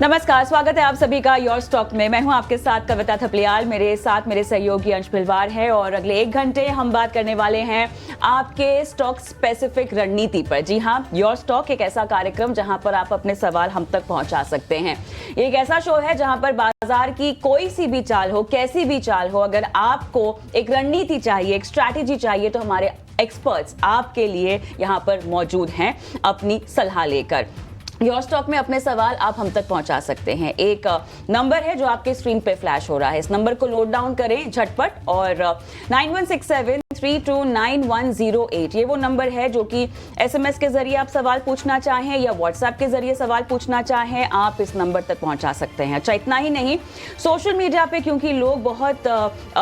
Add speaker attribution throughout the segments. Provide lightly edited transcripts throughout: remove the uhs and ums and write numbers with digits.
Speaker 1: नमस्कार, स्वागत है आप सभी का योर स्टॉक में। मैं हूं आपके साथ कविता थपलियाल, मेरे साथ मेरे सहयोगी अंश भिलवार है और अगले 1 घंटे हम बात करने वाले हैं आपके स्टॉक स्पेसिफिक रणनीति पर। जी हां, योर स्टॉक एक ऐसा कार्यक्रम जहां पर आप अपने सवाल हम तक पहुंचा सकते हैं। ये एक ऐसा शो है जहां पर बाजार की कोई सी भी चाल हो, कैसी भी चाल हो, अगर आपको एक रणनीति चाहिए, एक स्ट्रैटेजी चाहिए, तो हमारे एक्सपर्ट्स आपके लिए यहां पर मौजूद हैं अपनी सलाह लेकर। योर स्टॉक में अपने सवाल आप हम तक पहुंचा सकते हैं। एक नंबर है जो आपके स्क्रीन पे फ्लैश हो रहा है, इस नंबर को नोट डाउन करें झटपट और 9167329108 ये वो नंबर है जो कि एसएमएस के जरिए आप सवाल पूछना चाहें या व्हाट्सएप के जरिए सवाल पूछना चाहें, आप इस नंबर तक पहुंचा सकते हैं। अच्छा, इतना ही नहीं, सोशल मीडिया पे क्योंकि लोग बहुत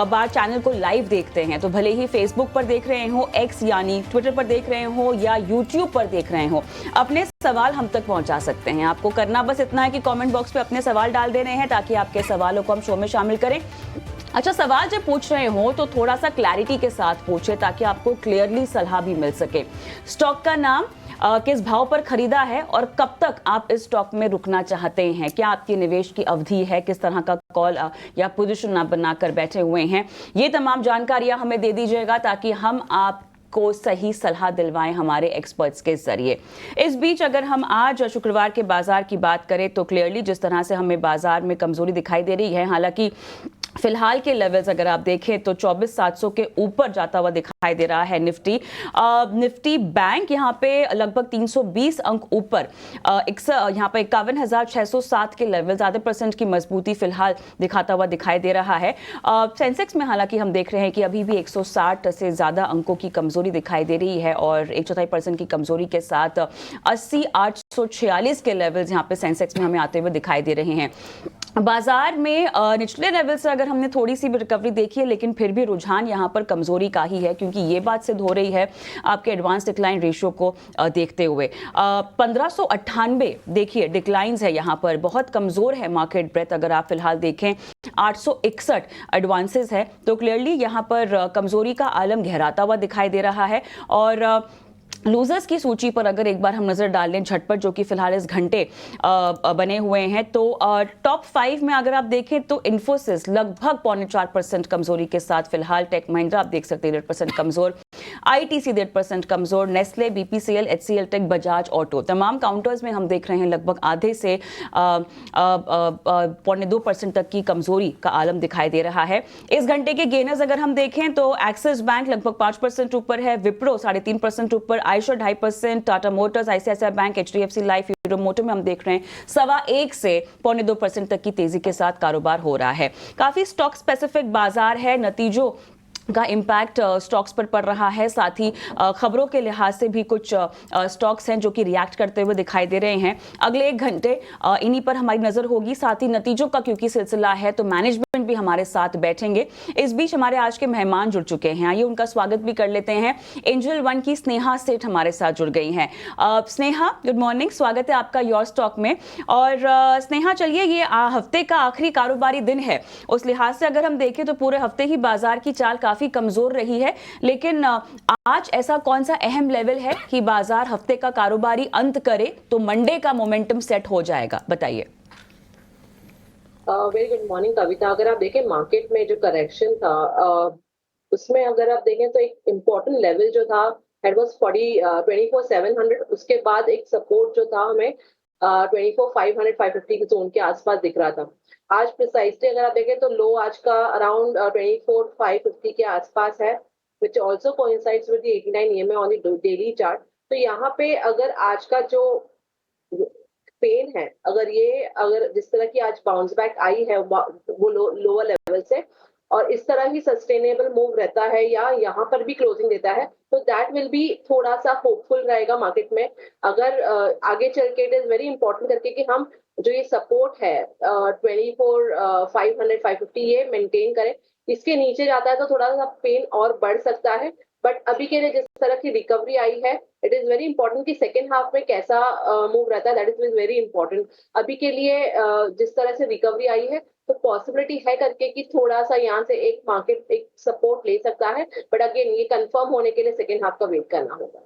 Speaker 1: बार चैनल को लाइव देखते हैं, तो भले ही फेसबुक पर देख रहे हो, एक्स यानी ट्विटर पर देख रहे हो या यूट्यूब पर देख रहे हो, अपने सवाल हम तक पहुंचा सकते हैं। आपको करना बस इतना है कि कमेंट बॉक्स पे अपने सवाल डाल देने हैं ताकि आपके सवालों को हम शो में शामिल करें। अच्छा, सवाल जब पूछ रहे हो तो थोड़ा सा क्लैरिटी के साथ पूछे ताकि आपको क्लियरली सलाह भी मिल सके। स्टॉक का नाम, किस भाव पर खरीदा है और कब तक आप इस स्टॉक में रुकना चाहते हैं, क्या आपकी निवेश की अवधि है, किस तरह का कॉल या पोजीशन आप बनाकर बैठे हुए हैं, ये तमाम जानकारियां हमें दे दीजिएगा ताकि हम आप को सही सलाह दिलवाएं हमारे एक्सपर्ट्स के जरिए। इस बीच अगर हम आज शुक्रवार के बाजार की बात करें तो क्लियरली जिस तरह से हमें बाजार में कमजोरी दिखाई दे रही है, हालांकि फिलहाल के लेवल्स अगर आप देखें तो 24,700 के ऊपर जाता हुआ दिखाई दे रहा है निफ्टी बैंक यहाँ पे लगभग 320 अंक ऊपर, यहाँ पे 51,607 के लेवल्स, आधे % की मजबूती फिलहाल दिखाता हुआ दिखाई दे रहा है। सेंसेक्स में हालांकि हम देख रहे हैं कि अभी भी 160 से ज्यादा अंकों की कमजोरी दिखाई दे रही है और 1/4% की कमजोरी के साथ 80,846 के लेवल्स यहाँ पे सेंसेक्स में हमें आते हुए दिखाई दे रहे हैं। बाजार में निचले लेवल से अगर हमने थोड़ी सी भी रिकवरी देखी है, लेकिन फिर भी रुझान यहां पर कमजोरी का ही है क्योंकि ये बात सिद्ध हो रही है आपके एडवांस डिक्लाइन रेशियो को देखते हुए। 1598 देखिए डिक्लाइंस है यहां पर, बहुत कमजोर है मार्केट ब्रेथ। अगर आप फिलहाल देखें 861 एडवांसेस है, तो क्लियरली यहां पर कमजोरी का आलम गहराता हुआ दिखाई दे रहा है। और लूजर्स की सूची पर अगर एक बार हम नजर डाल लें झटपट, जो कि फिलहाल इस घंटे बने हुए हैं, तो टॉप 5 में अगर आप देखें तो इन्फोसिस लगभग 4.25% कमजोरी के साथ फिलहाल, टेक महिंद्रा आप देख सकते हैं 1.5% कमजोर, आईटीसी 1.5% कमजोर, Nestle, BPCL, HCL Tech, Bajaj auto, तमाम काउंटर्स में हम देख रहे हैं लगभग आधे से 0.2% तक की कमजोरी का आलम दिखाई दे रहा है। इस घंटे के गेनर्स अगर हम देखें तो एक्सिस बैंक लगभग 5% ऊपर है, विप्रो 3.5% ऊपर, Eicher 2.5%, Tata Motors, ICICI bank, HDFC life, hero motor में हम देख रहे हैं 1.25 से 0.2% तक की तेजी के साथ कारोबार हो रहा है। काफी स्टॉक स्पेसिफिक बाजार है, नतीजों का इम्पैक्ट स्टॉक्स पर पड़ रहा है, साथ ही खबरों के लिहाज से भी कुछ स्टॉक्स हैं जो कि रिएक्ट करते हुए दिखाई दे रहे हैं। अगले 1 घंटे इन्हीं पर हमारी नजर होगी, साथ ही नतीजों का क्योंकि सिलसिला है तो मैनेजमेंट भी हमारे साथ बैठेंगे। इस बीच हमारे आज के मेहमान जुड़ चुके हैं, आइए उनका स्वागत भी कर लेते हैं। एंजल वन की स्नेहा सेठ हमारे साथ जुड़ गई हैं। स्नेहा, गुड मॉर्निंग, स्वागत है आपका योर स्टॉक में। और स्नेहा, चलिए, ये हफ्ते का आखिरी कारोबारी दिन है, उस लिहाज से अगर हम देखें तो पूरे हफ्ते ही बाजार की चाल काफी कमजोर रही है, लेकिन आज ऐसा कौन सा अहम लेवल है कि बाजार हफ्ते का कारोबारी अंत करे तो मंडे का मोमेंटम सेट हो जाएगा, बताइए।
Speaker 2: वेरी गुड मॉर्निंग कविता। अगर आप देखें मार्केट में जो करेक्शन था उसमें अगर आप देखें तो एक इम्पोर्टेंट लेवल जो था इट वाज 24,700, उसके बाद एक सपोर्ट जो था हमें 24,500 550 के जोन के आसपास दिख रहा था। आज प्रिसाइसली अगर आप देखें तो लो आज का अराउंड 24,550 के आसपास है, which also coincides with the 89 EMA on the daily chart. तो यहाँ पे अगर आज का जो पेन है, अगर जिस तरह की आज बाउंस बैक आई है वो लोअर लेवल से, और इस तरह ही सस्टेनेबल मूव रहता है या यहाँ पर भी क्लोजिंग देता है, तो दैट विल बी थोड़ा सा होपफुल रहेगा मार्केट में। अगर आगे चल के इट इज वेरी इंपॉर्टेंट करके कि हम जो ये सपोर्ट है 24,500 550 ये मेंटेन करें। इसके नीचे जाता है तो थोड़ा सा पेन और बढ़ सकता है, बट अभी के लिए जिस तरह की रिकवरी आई है इट इज वेरी इंपॉर्टेंट कि सेकेंड हाफ में कैसा मूव रहता है, दैट इज वेरी इंपॉर्टेंट। अभी के लिए जिस तरह से रिकवरी आई है तो पॉसिबिलिटी है करके कि थोड़ा सा यहाँ से एक मार्केट एक सपोर्ट ले सकता है, बट अगेन ये कंफर्म होने के लिए सेकेंड हाफ का वेट करना होगा।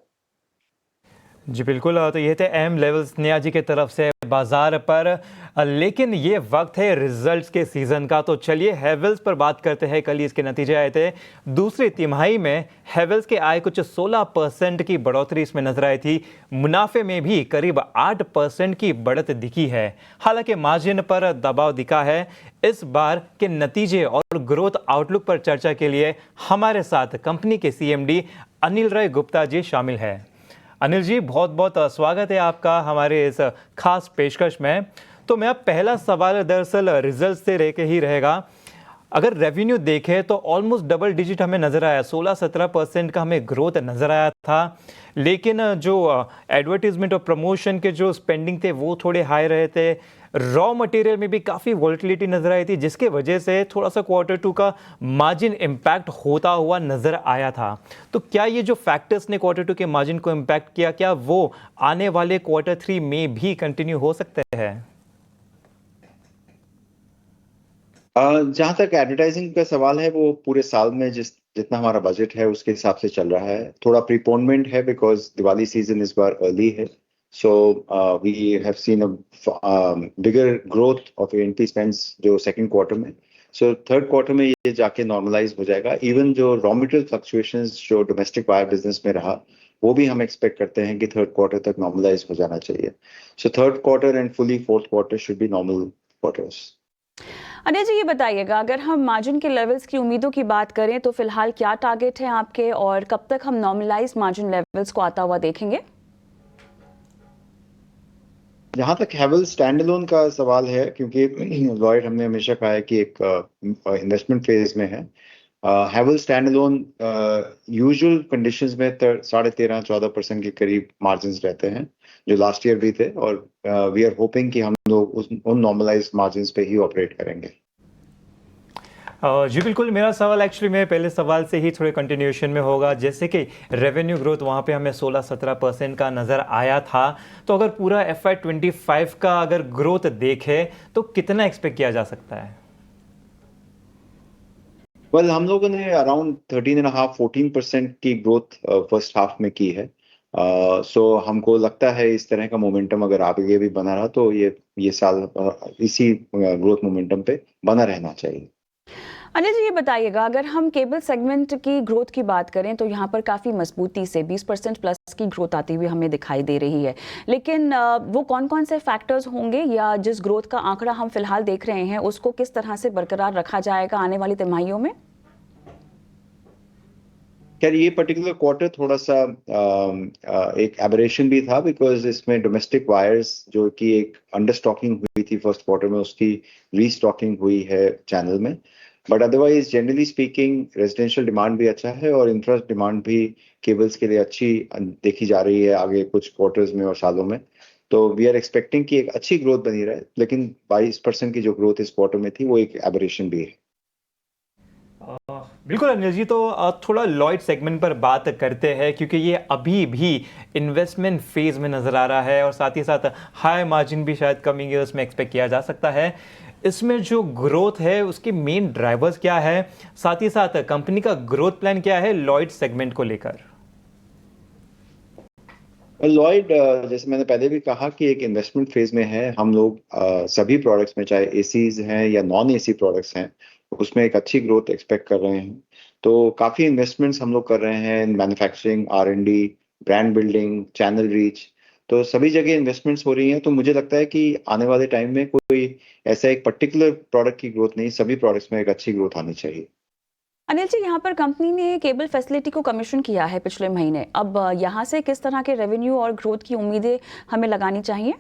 Speaker 3: जी बिल्कुल, तो ये थे अहम लेवल्स नेहा जी की तरफ से बाजार पर, लेकिन ये वक्त है रिजल्ट्स के सीजन का। तो चलिए हेवेल्स पर बात करते हैं। कल ही इसके नतीजे आए थे। दूसरी तिमाही में हेवेल्स के आय कुछ 16% की बढ़ोतरी इसमें नजर आई थी। मुनाफे में भी करीब 8% की बढ़त दिखी है। हालांकि मार्जिन पर दबाव दिखा है। इस बार के नतीजे और ग्रोथ आउटलुक पर चर्चा के लिए हमारे साथ कंपनी के सीएमडी अनिल राय गुप्ता जी शामिल है। अनिल जी, बहुत बहुत स्वागत है आपका हमारे इस खास पेशकश में। तो मेरा पहला सवाल दरअसल रिजल्ट से लेके ही रहेगा। अगर रेवेन्यू देखें तो ऑलमोस्ट डबल डिजिट हमें नजर आया, 16-17% का हमें ग्रोथ नजर आया था। लेकिन जो एडवर्टीजमेंट और प्रमोशन के जो स्पेंडिंग थे वो थोड़े हाई रहे थे। रॉ मटेरियल में भी काफ़ी वॉलेटिलिटी नजर आई थी, जिसके वजह से थोड़ा सा Q2 का मार्जिन इम्पैक्ट होता हुआ नजर आया था। तो क्या ये जो फैक्टर्स ने Q2 के मार्जिन को इम्पैक्ट किया, क्या वो आने वाले Q3 में भी कंटिन्यू हो सकते हैं?
Speaker 4: जहाँ तक एडवर्टाइजिंग का सवाल है, वो पूरे साल में जितना हमारा बजट है उसके हिसाब से चल रहा है। थोड़ा प्रीपोनमेंट है बिकॉज दिवाली सीजन इस बार अर्ली है। So we have seen a bigger growth of NP spends जो सेकंड क्वार्टर में। सो थर्ड क्वार्टर में ये जाके नॉर्मलाइज हो जाएगा। इवन जो रॉ मटेरियल फ्लक्चुएशंस जो डोमेस्टिक वायर बिजनेस में रहा, वो भी हम एक्सपेक्ट करते हैं कि थर्ड क्वार्टर तक नॉर्मलाइज हो जाना चाहिए। So third quarter and fully fourth quarter should be normal quarters.
Speaker 1: Anil ji, ये बताइएगा, अगर हम मार्जिन के लेवल्स की उम्मीदों की बात करें तो फिलहाल क्या टारगेट है आपके, और कब तक हम नॉर्मलाइज मार्जिन लेवल्स को आता हुआ देखेंगे?
Speaker 4: जहां तक हैवेल्स स्टैंडअलोन का सवाल है, क्योंकि लॉयड हमने हमेशा कहा है कि एक इन्वेस्टमेंट फेज में है। हैवेल्स स्टैंडअलोन यूजुअल कंडीशंस में 13.5-14% के करीब मार्जिन्स रहते हैं, जो लास्ट ईयर भी थे। और वी आर होपिंग कि हम लोग उन नॉर्मलाइज मार्जिन्स पे ही ऑपरेट करेंगे।
Speaker 3: जी बिल्कुल। मेरा सवाल एक्चुअली मेरे पहले सवाल से ही थोड़े कंटिन्यूएशन में होगा। जैसे कि रेवेन्यू ग्रोथ वहाँ पे हमें 16-17% का नज़र आया था, तो अगर पूरा FY25 का अगर ग्रोथ देखें तो कितना एक्सपेक्ट किया जा सकता है?
Speaker 4: वेल, हम लोगों ने अराउंड 13.5-14% की ग्रोथ फर्स्ट हाफ में की है। सो हमको लगता है इस तरह का मोमेंटम अगर आगे भी बना रहा तो ये साल इसी ग्रोथ मोमेंटम पे बना रहना चाहिए।
Speaker 1: अनिल जी, ये बताइएगा, अगर हम केबल सेगमेंट की ग्रोथ की बात करें तो यहाँ पर काफ़ी मजबूती से 20% प्लस की ग्रोथ आती हुई हमें दिखाई दे रही है। लेकिन वो कौन कौन से फैक्टर्स होंगे, या जिस ग्रोथ का आंकड़ा हम फिलहाल देख रहे हैं उसको किस तरह से बरकरार रखा जाएगा आने वाली तिमाहियों में?
Speaker 4: खैर, ये पर्टिकुलर क्वार्टर थोड़ा सा एक एबरेशन भी था, बिकॉज इसमें डोमेस्टिक वायर्स जो कि एक अंडर स्टॉकिंग हुई थी फर्स्ट क्वार्टर में, उसकी रीस्टॉकिंग हुई है चैनल में। But otherwise generally speaking residential demand भी अच्छा है और इंफ्रा डिमांड भी केबल्स के लिए अच्छी देखी जा रही है आगे कुछ क्वार्टर्स में और सालों में। तो वी आर एक्सपेक्टिंग कि एक अच्छी ग्रोथ बनी रहे, लेकिन 22% की जो ग्रोथ इस क्वार्टर में थी वो एक एबरेशन भी है।
Speaker 3: बिल्कुल अनिल जी, तो थोड़ा लॉयड सेगमेंट पर बात करते हैं, क्योंकि ये अभी भी इन्वेस्टमेंट फेज में नजर आ रहा है और साथ ही साथ हाई मार्जिन भी शायद कमिंग ईयर्स में एक्सपेक्ट किया जा सकता है। इसमें जो ग्रोथ है उसके मेन ड्राइवर्स क्या है, साथ ही साथ कंपनी का ग्रोथ प्लान क्या है लॉयड सेगमेंट को लेकर?
Speaker 4: लॉयड, जैसे मैंने पहले भी कहा कि एक इन्वेस्टमेंट फेज में है। हम लोग सभी प्रोडक्ट्स में, चाहे एसीज हैं या नॉन एसी प्रोडक्ट्स हैं, उसमें एक अच्छी ग्रोथ एक्सपेक्ट कर रहे हैं। तो काफी इन्वेस्टमेंट्स हम लोग कर रहे हैं, manufacturing, R&D, brand building, channel reach, तो सभी जगह इन्वेस्टमेंट्स हो रही हैं। तो मुझे लगता है कि आने वाले टाइम में कोई ऐसा एक पर्टिकुलर प्रोडक्ट की ग्रोथ नहीं, सभी प्रोडक्ट्स में एक अच्छी ग्रोथ आनी चाहिए।
Speaker 1: अनिल जी, यहाँ पर कंपनी ने केबल फैसिलिटी को कमीशन किया है पिछले महीने। अब यहाँ से किस तरह के रेवेन्यू और ग्रोथ की उम्मीदें हमें लगानी चाहिए?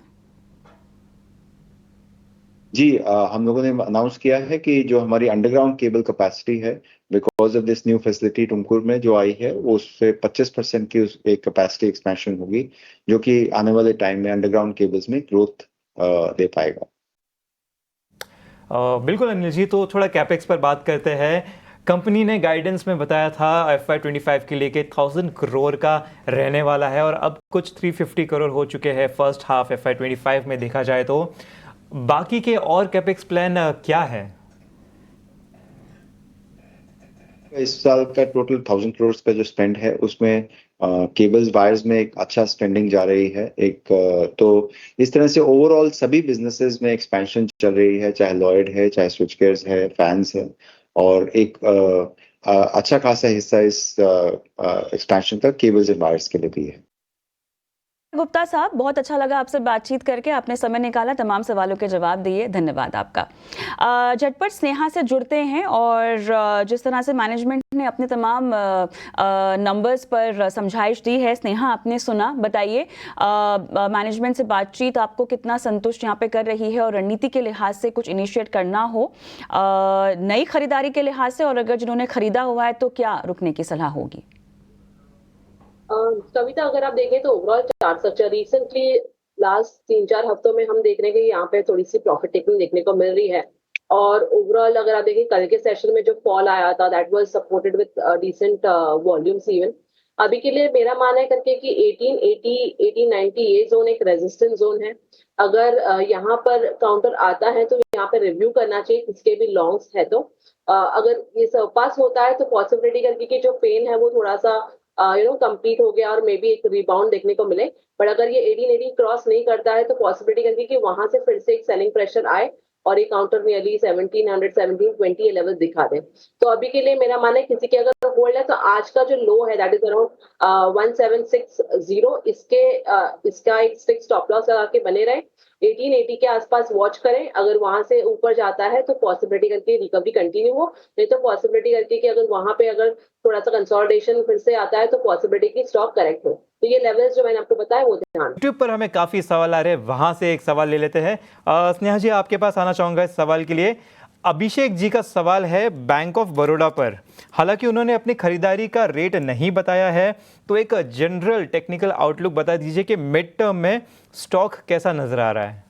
Speaker 4: जी, हम लोगों ने अनाउंस किया है कि जो हमारी अंडरग्राउंड केबल कैपेसिटी है, because of this new facility Tumkur में जो आई है, वो उससे 25% की एक कैपेसिटी एक्सपेंशन होगी, जो कि आने वाले टाइम में अंडरग्राउंड केबल्स में ग्रोथ दे पाएगा।
Speaker 3: बिल्कुल अनिल जी, तो थोड़ा कैपेक्स पर बात करते हैं। कंपनी ने गाइडेंस में बताया था FY25 के लिए कि 1000 करोड़ का रहने वाला है, और अब कुछ 350 करोड़ हो चुके हैं फर्स्ट हाफ FY25 में देखा जाए तो। बाकी के और कैपेक्स प्लान क्या है?
Speaker 4: इस साल का टोटल 1000 करोड़ का जो स्पेंड है, उसमें केबल्स वायर्स में एक अच्छा स्पेंडिंग जा रही है तो इस तरह से ओवरऑल सभी बिजनेसेस में एक्सपेंशन चल रही है, चाहे लॉयड है, चाहे स्विच गियर्स है, फैंस है, और एक अच्छा खासा हिस्सा इस एक्सपेंशन का केबल्स एंड वायर्स के लिए भी है।
Speaker 1: गुप्ता साहब, बहुत अच्छा लगा आपसे बातचीत करके, आपने समय निकाला, तमाम सवालों के जवाब दिए, धन्यवाद आपका। झटपट स्नेहा से जुड़ते हैं और जिस तरह से मैनेजमेंट ने अपने तमाम नंबर्स पर समझाइश दी है, स्नेहा आपने सुना, बताइए मैनेजमेंट से बातचीत आपको कितना संतुष्ट यहाँ पे कर रही है, और रणनीति के लिहाज से कुछ इनिशिएट करना हो नई खरीदारी के लिहाज से, और अगर जिन्होंने खरीदा हुआ है तो क्या रुकने की सलाह होगी?
Speaker 2: कविता, अगर आप देखें तो overall chart structure recently last 3-4 हफ्तों में हम देख रहे हैं कि यहाँ पे थोड़ी सी प्रॉफिट टेकिंग देखने को मिल रही है, और ओवरऑल अगर आप देखें कल के सेशन में जो फॉल आया था that was supported with decent volumes even. अभी के लिए मेरा मानना है करके कि 1880 1890 ये जोन एक रेजिस्टेंस जोन है। अगर यहाँ पर काउंटर आता है तो यहाँ पे रिव्यू करना चाहिए, किसके भी लॉन्ग्स है तो अगर ये सरपास होता है तो पॉसिबिलिटी करके कि जो पेन है वो थोड़ा सा कंप्लीट हो गया और मे बी एक रिबाउंड देखने को मिले। बट अगर ये 1880 क्रॉस नहीं करता है तो पॉसिबिलिटी करके कि वहां से फिर से एक सेलिंग प्रेशर आए और ये काउंटर नियरली 1700 1720 ये लेवल दिखा दे। तो अभी के लिए मेरा मानना है किसी के अगर होल्ड है तो आज का जो लो है दैट इज अराउंड 1760, इसका एक स्ट्रिक्ट स्टॉप लॉस लगा के बने रहे, 1880 के आसपास वॉच करें। अगर वहां से ऊपर जाता है तो पॉसिबिलिटी करके रिकवरी कंटिन्यू हो, नहीं तो पॉसिबिलिटी करके कि अगर वहां पे अगर थोड़ा सा कंसोलिडेशन फिर से आता है तो पॉसिबिलिटी की स्टॉक करेक्ट हो। तो ये लेवल्स जो मैंने आपको बताया वो ध्यान।
Speaker 3: यूट्यूब पर हमें काफ़ी सवाल आ रहे हैं, वहाँ से एक सवाल ले लेते हैं। स्नेहा जी, आपके पास आना चाहूँगा इस सवाल के लिए। अभिषेक जी का सवाल है बैंक ऑफ बड़ौदा पर। हालांकि उन्होंने अपनी खरीदारी का रेट नहीं बताया है, तो एक जनरल टेक्निकल आउटलुक बता दीजिए कि मिड टर्म में स्टॉक कैसा नजर आ रहा है।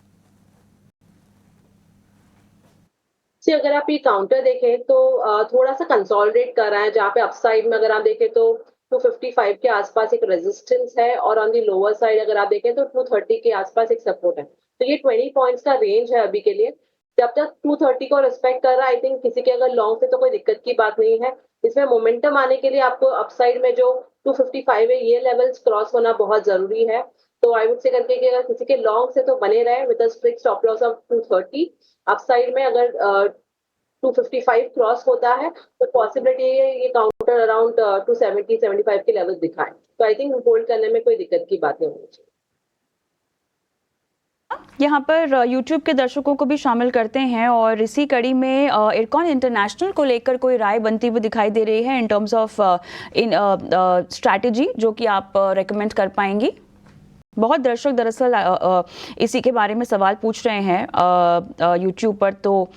Speaker 2: से अगर आप ये काउंटर देखें तो थोड़ा सा कंसोलिडेट कर रहा है, जहाँ पे अपसाइड में अगर आप देखें तो 255 के आसपास एक रेजिस्टेंस है, और ऑन दी लोअर साइड अगर आप देखें तो 230 के आसपास एक सपोर्ट है। तो ये 20 पॉइंट्स का रेंज है अभी के लिए। जब तक 230 को रिस्पेक्ट कर रहा है, आई थिंक किसी के अगर लॉन्ग से तो कोई दिक्कत की बात नहीं है। इसमें मोमेंटम आने के लिए आपको अपसाइड में जो 255 है ये लेवल्स क्रॉस होना बहुत जरूरी है। तो आई वुड से करके कि अगर किसी के लॉन्ग से तो बने रहे with a strict stop loss of 230। Upside में अगर 255 क्रॉस होता है तो पॉसिबिलिटी है ये काउंटर अराउंड 270 75 के लेवल दिखाए। तो आई थिंक होल्ड करने में कोई दिक्कत की बात नहीं होनी चाहिए।
Speaker 1: यहाँ पर YouTube के दर्शकों को भी शामिल करते हैं, और इसी कड़ी में इरकॉन इंटरनेशनल को लेकर कोई राय बनती हुई दिखाई दे रही है in terms of in strategy, जो कि आप रेकमेंड कर पाएंगी। बहुत दर्शक दरअसल इसी के बारे में सवाल पूछ रहे हैं YouTube पर, तो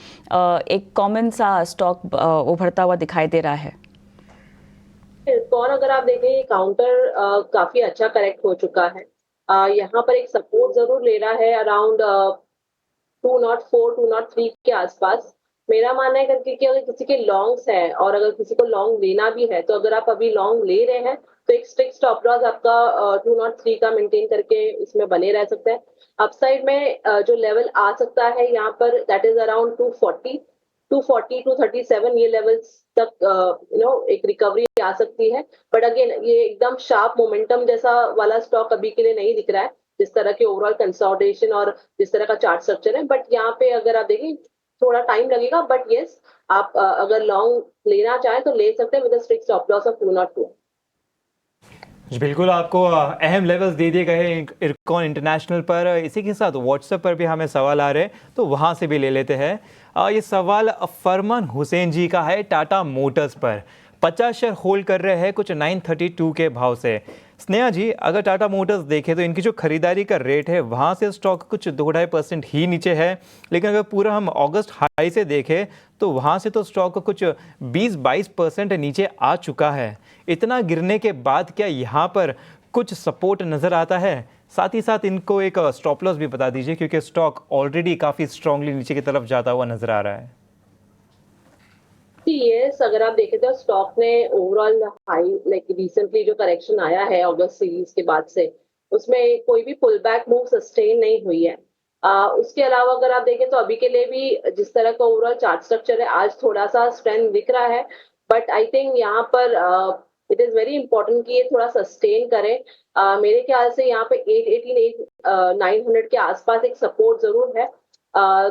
Speaker 1: एक कॉमन सा स्टॉक उभरता हुआ दिखाई दे रहा है।
Speaker 2: और अगर आप देखें काउंटर काफी अच्छा करेक्ट हो चुका है। यहाँ पर एक सपोर्ट जरूर ले रहा है अराउंड 204 203 के आसपास। मेरा मानना है करके कि अगर किसी के लॉन्ग्स है और अगर किसी को लॉन्ग लेना भी है तो अगर आप अभी लॉन्ग ले रहे हैं तो एक स्ट्रिक्ट स्टॉप लॉस आपका 203 का मेंटेन करके इसमें बने रह सकता है। अपसाइड में जो लेवल आ सकता है यहाँ पर दैट इज अराउंड 240 237 ये लेवल्स तक एक रिकवरी आ सकती है। बट अगेन ये एकदम शार्प मोमेंटम जैसा वाला स्टॉक अभी के लिए नहीं दिख रहा है, जिस तरह के ओवरऑल कंसोलिडेशन और जिस तरह का चार्ट स्ट्रक्चर है। बट यहाँ पे अगर आप देखें थोड़ा टाइम लगेगा, बट यस आप अगर लॉन्ग लेना चाहें तो ले सकते हैं with strict stop loss of 202।
Speaker 3: बिल्कुल, आपको अहम लेवल्स दे दिए गए हैं इरकॉन इंटरनेशनल पर। इसी के साथ व्हाट्सएप पर भी हमें सवाल आ रहे हैं, तो वहाँ से भी ले लेते हैं। ये सवाल फरमान हुसैन जी का है टाटा मोटर्स पर। 50 शेयर होल्ड कर रहे हैं कुछ 932 के भाव से। स्नेहा जी, अगर टाटा मोटर्स देखें तो इनकी जो खरीदारी का रेट है वहाँ से स्टॉक कुछ 2-2.5% ही नीचे है, लेकिन अगर पूरा हम अगस्त हाई से देखें तो वहाँ से तो स्टॉक कुछ 20-22% नीचे आ चुका है। इतना गिरने के बाद क्या यहाँ पर कुछ सपोर्ट नज़र आता है? साथ ही साथ इनको एक स्टॉप लॉस भी बता दीजिए, क्योंकि स्टॉक ऑलरेडी काफ़ी स्ट्रांगली नीचे की तरफ जाता हुआ नजर आ रहा है।
Speaker 2: यस, अगर आप देखें तो स्टॉक ने ओवरऑल हाई लाइक रिसेंटली जो करेक्शन आया है अगस्त सीरीज के बाद से, उसमें कोई भी पुल बैक मूव सस्टेन नहीं हुई है। उसके अलावा अगर आप देखें तो अभी के लिए भी जिस तरह का ओवरऑल चार्ट स्ट्रक्चर है आज थोड़ा सा स्ट्रेंथ दिख रहा है, बट आई थिंक यहाँ पर इट इज वेरी इंपॉर्टेंट कि ये थोड़ा सस्टेन करें। मेरे ख्याल से यहाँ पे 900 के आसपास एक सपोर्ट जरूर है,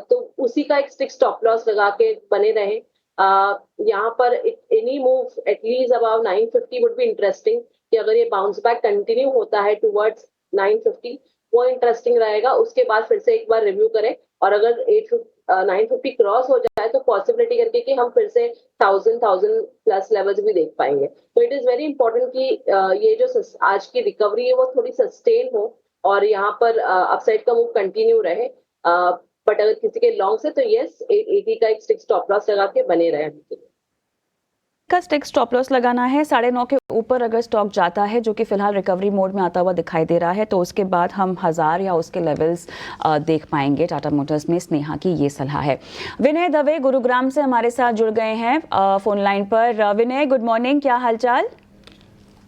Speaker 2: तो उसी का एक स्टिक स्टॉप लॉस लगा के बने रहे। यहाँ पर any move at least about 950 would be interesting, कि अगर ये बाउंस बैक कंटिन्यू होता है टुवर्ड्स 950 वो इंटरेस्टिंग रहेगा। उसके बाद फिर से एक बार रिव्यू करें, और अगर 950 क्रॉस हो जाए तो पॉसिबिलिटी करके कि हम फिर से 1000 प्लस लेवल्स भी देख पाएंगे। तो इट इज वेरी इंपॉर्टेंट कि ये जो आज की रिकवरी है वो थोड़ी सस्टेन हो और यहाँ पर अपसाइड का मूव कंटिन्यू रहे। बट अगर किसी के लॉन्ग से तो यस 880 का एक स्टिक स्टॉप लॉस लगा के बने रहे।
Speaker 1: का स्टिक स्टॉप लॉस लगाना है 9.5 के ऊपर अगर स्टॉक जाता है, जो कि फिलहाल रिकवरी मोड में आता हुआ दिखाई दे रहा है, तो उसके बाद हम 1000 या उसके लेवल्स देख पाएंगे। टाटा मोटर्स में स्नेहा की ये सलाह है। विनय दवे गुरुग्राम से हमारे साथ जुड़ गए हैं फोन लाइन पर। विनय, गुड मॉर्निंग, क्या हालचाल?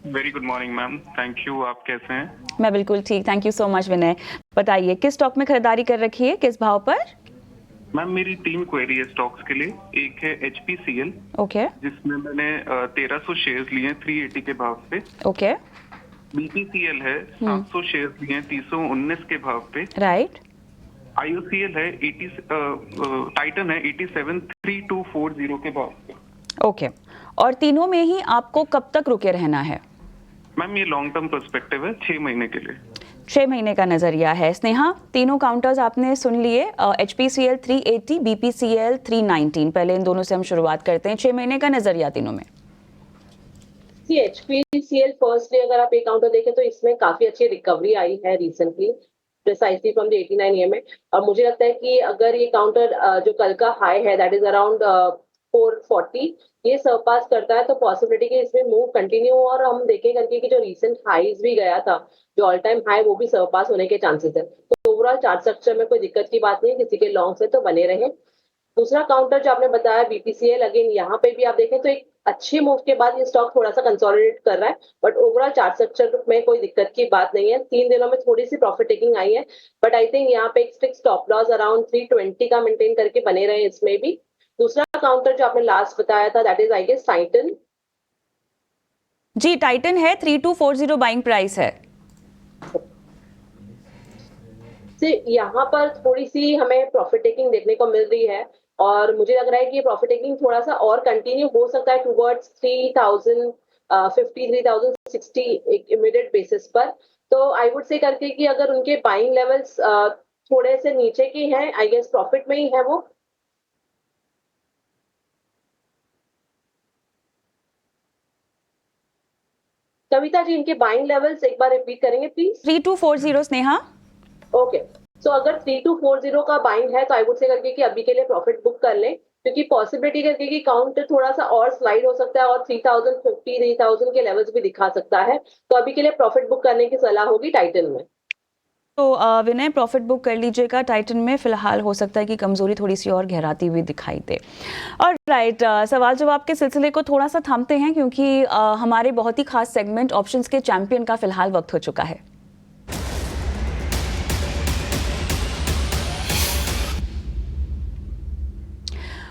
Speaker 5: Very good morning ma'am, thank you. आप कैसे हैं?
Speaker 1: मैं बिल्कुल ठीक, थैंक यू सो मच। विनय, बताइए किस स्टॉक में खरीदारी कर रखी है, किस भाव पर?
Speaker 5: मैम मेरी 3 क्वेरी है स्टॉक्स के लिए। एक है HPCL,
Speaker 1: ओके
Speaker 5: जिसमें मैंने 1300 शेयर्स लिए हैं 380 के भाव पे।
Speaker 1: ओके,
Speaker 5: BPCL है 700 शेयर्स लिए हैं 319 के भाव पे।
Speaker 1: राइट।
Speaker 5: IOCL है टाइटन है 873240 के भाव पे।
Speaker 1: ओके, और तीनों में ही आपको कब तक रुके रहना है?
Speaker 5: मैम ये लॉन्ग टर्म पर्सपेक्टिव है, 6 महीने के लिए।
Speaker 1: 6 महीने का नजरिया है। स्नेहा, तीनों काउंटर्स आपने सुन लिए, HPCL 380, BPCL 319। पहले इन दोनों से हम शुरुआत करते हैं। 6 महीने का नजरिया तीनों में।
Speaker 2: HPCL फर्स्टली अगर आप एक काउंटर देखें तो इसमें काफी अच्छी रिकवरी आई है recently, precisely from the 89 EMA। और मुझे लगता है कि अगर ये काउंटर जो कल का हाई है दैट इज अराउंड 440 ये सरपास करता है तो पॉसिबिलिटी कि इसमें मूव कंटिन्यू और हम देखें करके कि जो रीसेंट हाईज भी गया था, जो ऑल टाइम हाई, वो भी सरपास होने के चांसेस है। तो ओवरऑल चार्ट स्ट्रक्चर में कोई दिक्कत की बात नहीं है, किसी के लॉन्ग से तो बने रहे। दूसरा काउंटर जो आपने बताया BPCL, अगेन यहाँ पे भी आप देखें तो एक अच्छी मूव के बाद ये स्टॉक थोड़ा सा कंसोलिडेट कर रहा है, बट ओवरऑल चार्ट स्ट्रक्चर में कोई दिक्कत की बात नहीं है। 3 दिनों में थोड़ी सी प्रॉफिट टेकिंग आई है, बट आई थिंक यहाँ पे एक स्ट्रिक्ट स्टॉप लॉस अराउंड 320 का मेंटेन करके बने रहे इसमें भी। दूसरा काउंटर जो आपने लास्ट बताया था that is I guess Titan.
Speaker 1: जी, टाइटन है 3240 बाइंग प्राइस है।
Speaker 2: यहाँ पर थोड़ी सी हमें प्रॉफिट टेकिंग देखने को मिल रही है, और मुझे लग रहा है कि ये प्रॉफिट टेकिंग थोड़ा सा और कंटिन्यू हो सकता है टुवर्ड्स 3050 3060 एक इमीडिएट बेसिस पर। तो आई वुड से करके कि अगर उनके बाइंग लेवल्स थोड़े से नीचे के हैं, आई गेस प्रॉफिट में ही है वो। कविता जी, इनके बाइंग लेवल्स एक बार रिपीट करेंगे प्लीज?
Speaker 1: 3240 स्नेहा।
Speaker 2: ओके, सो अगर 3240 का बाइंग है तो आई वुड से करके कि अभी के लिए प्रॉफिट बुक कर लें, क्योंकि पॉसिबिलिटी करके कि काउंट थोड़ा सा और स्लाइड हो सकता है और 3050 3000 के लेवल्स भी दिखा सकता है। तो अभी के लिए प्रॉफिट बुक करने की सलाह होगी टाइटन में।
Speaker 1: तो विनय, प्रॉफिट बुक कर लीजिएगा टाइटन में। फिलहाल हो सकता है कि कमजोरी थोड़ी सी और गहराती हुई दिखाई दे। और राइट, सवाल जवाब के सिलसिले को थोड़ा सा थामते हैं, क्योंकि हमारे बहुत ही खास सेगमेंट ऑप्शंस के चैंपियन का फिलहाल वक्त हो चुका है।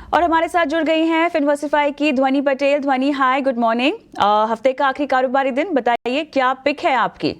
Speaker 1: और हमारे साथ जुड़ गई हैं फिनवर्सिफाई की ध्वनि पटेल। ध्वनि, हाय, गुड मॉर्निंग। हफ्ते का आखिरी कारोबारी दिन, बताइए क्या पिक है आपकी?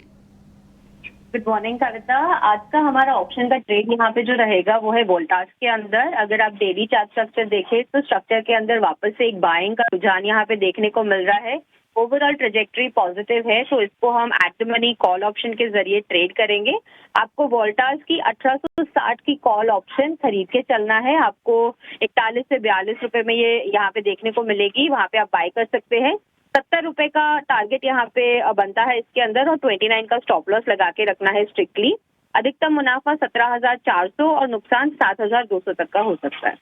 Speaker 6: गुड मॉर्निंग कविता। आज का हमारा ऑप्शन का ट्रेड यहाँ पे जो रहेगा वो है वोल्टास के अंदर। अगर आप डेली चार्ट स्ट्रक्चर देखें तो स्ट्रक्चर के अंदर वापस से एक बाइंग का रुझान यहाँ पे देखने को मिल रहा है। ओवरऑल ट्रेजेक्ट्री पॉजिटिव है, तो इसको हम at the money call option के जरिए ट्रेड करेंगे। आपको वोल्टास की 1860 की कॉल ऑप्शन खरीद के चलना है। आपको 41 से 42 रुपए में ये यहाँ पे देखने को मिलेगी, वहाँ पे आप बाय कर सकते हैं। 70 रुपए का टारगेट यहाँ पे बनता है इसके अंदर, और 29 का स्टॉप लॉस लगा के रखना है स्ट्रिक्टली। अधिकतम मुनाफा 17,400 और नुकसान 7,200 तक का हो सकता है।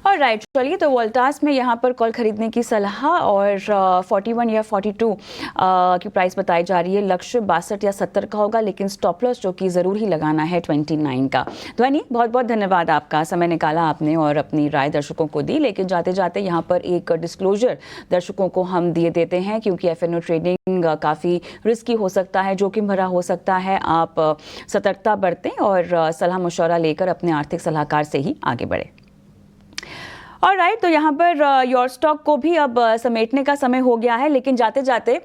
Speaker 1: और राइट, चलिए, तो वोल्टास में यहाँ पर कॉल खरीदने की सलाह, और 41 या 42 की प्राइस बताई जा रही है। लक्ष्य 62 या 70 का होगा, लेकिन स्टॉप लॉस जो कि ज़रूर ही लगाना है 29 का। ध्वनि, बहुत बहुत धन्यवाद आपका, समय निकाला आपने और अपनी राय दर्शकों को दी। लेकिन जाते जाते यहाँ पर एक डिस्क्लोजर दर्शकों को हम दिए देते हैं, क्योंकि FNO ट्रेडिंग काफ़ी रिस्की हो सकता है, जोखिम भरा हो सकता है। आप सतर्कता बरतें और सलाह मशवरा लेकर अपने आर्थिक सलाहकार से ही आगे बढ़ें। ऑलराइट, तो यहाँ पर योर स्टॉक को भी अब समेटने का समय हो गया है, लेकिन जाते जाते